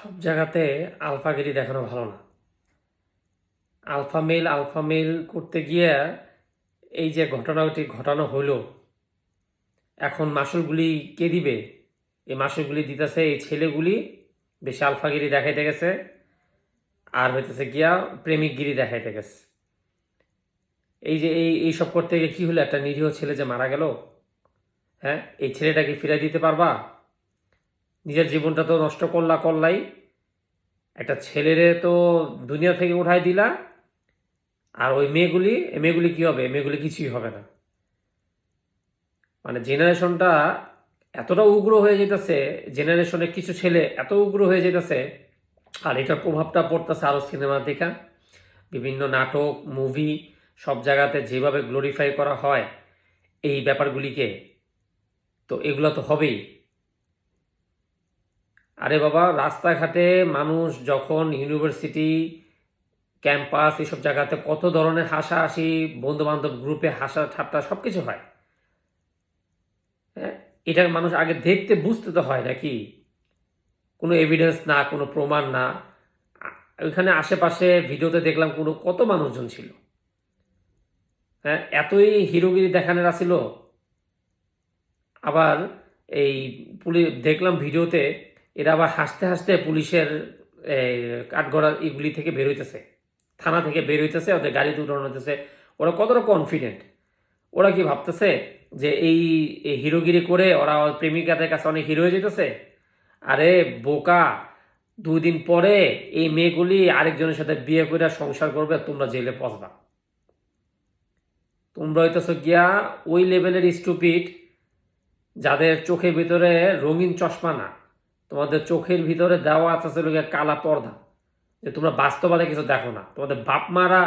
সব জায়গাতে আলফাগিরি দেখানো ভালো না। আলফা মেল করতে গিয়ে এই যে ঘটনাটি ঘটানো হলো, এখন মাসুলগুলি কে দিবে? এই মাসুলগুলি দিতেছে এই ছেলেগুলি, বেশি আলফাগিরি দেখাইতে গেছে, আর হইতেছে গিয়া প্রেমিকগিরি দেখাইতে গেছে। এই যে এইসব করতে গিয়ে কি হলো, একটা নিরীহ ছেলে যে মারা গেল, হ্যাঁ, এই ছেলেটাকে ফিরাই দিতে পারবা? নিজের জীবনটা তো নষ্ট করলাই, একটা ছেলেরে তো দুনিয়া থেকে উঠাই দিলা, আর ওই মেয়েগুলি কি হবে? মেয়েগুলি কিছুই হবে না। মানে জেনারেশনটা এতটা উগ্র হয়ে যেতেছে, জেনারেশনের কিছু ছেলে এত উগ্র হয়ে যেতেছে, আর এটার প্রভাবটা পড়তেছে আরও সিনেমার দিকে, বিভিন্ন নাটক, মুভি, সব জায়গাতে যেভাবে গ্লোরিফাই করা হয় এই ব্যাপারগুলিকে, তো এগুলো তো হবেই। আরে বাবা, রাস্তাঘাটে মানুষ যখন ইউনিভার্সিটি ক্যাম্পাস এসব জায়গাতে কত ধরনের হাসাহাসি, বন্ধু বান্ধব গ্রুপে হাসা ঠাট্টা সব কিছু হয়, হ্যাঁ, এটা মানুষ আগে দেখতে বুঝতে তো হয় নাকি? কোনো এভিডেন্স না, কোনো প্রমাণ না। ওইখানে আশেপাশে ভিডিওতে দেখলাম কত মানুষজন ছিল, হ্যাঁ, এতই হিরোগিরি দেখানোর ছিল। আবার এই পুলিশ দেখলাম ভিডিওতে, এরা আবার হাসতে হাসতে পুলিশের কাঠগড়ার এগুলি থেকে বের হইতেছে, থানা থেকে বের হইতেছে, ওদের গাড়িতে উঠানো হইতেছে। ওরা কতটা কনফিডেন্ট, ওরা কি ভাবতেছে যে এই হিরোগিরি করে ওরা ওর প্রেমিকাদের কাছে অনেক হিরো হয়ে যেতেছে? আরে বোকা, 2 দিন পরে এই মেয়েগুলি আরেকজনের সাথে বিয়ে করে সংসার করবে, তোমরা জেলে পচবা। তোমরা হইতেছো গিয়া ওই লেভেলের স্টুপিড, যাদের চোখের ভিতরে রঙিন চশমা না, তোমাদের চোখের ভিতরে দেওয়া আছে কালা পর্দা, যে তোমরা বাস্তবালে কিছু দেখো না। তোমাদের বাপ মারা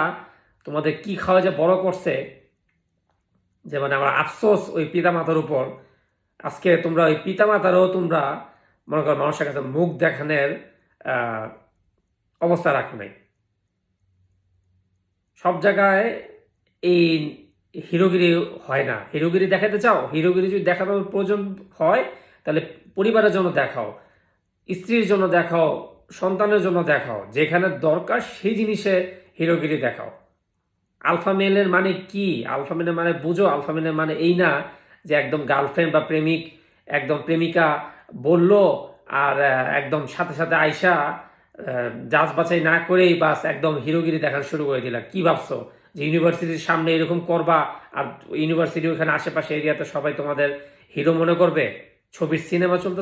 তোমাদের কি খাওয়া যে বড় করছে, যে মানে আমার আফসোস ওই পিতামাতার উপর। আজকে তোমরা ওই পিতামাতারও তোমরা মনে করো মানুষের কাছে মুখ দেখানোর অবস্থা রাখো নাই। সব জায়গায় এই হিরোগিরি হয় না। হিরোগিরি দেখাতে চাও, হিরোগিরি যদি দেখানোর প্রয়োজন হয় তাহলে পরিবারের জন্য দেখাও, স্ত্রীর জন্য দেখাও, সন্তানের জন্য দেখাও, যেখানে দরকার সেই জিনিসে হিরোগিরি দেখাও। আলফা মেলের মানে কি? আলফা মেলের মানে বুঝো। আলফা মেলের মানে এই না যে একদম গার্লফ্রেন্ড বা প্রেমিক, একদম প্রেমিকা বলল আর একদম সাথে সাথে আইসা যাচ বাছাই না করেই বাস একদম হিরোগিরি দেখানো শুরু করে দিলা। কি ভাবছো যে ইউনিভার্সিটির সামনে এরকম করবা আর ইউনিভার্সিটি ওখানে আশেপাশে এরিয়াতে সবাই তোমাদের হিরো মনে করবে? ছবির সিনেমা চলতে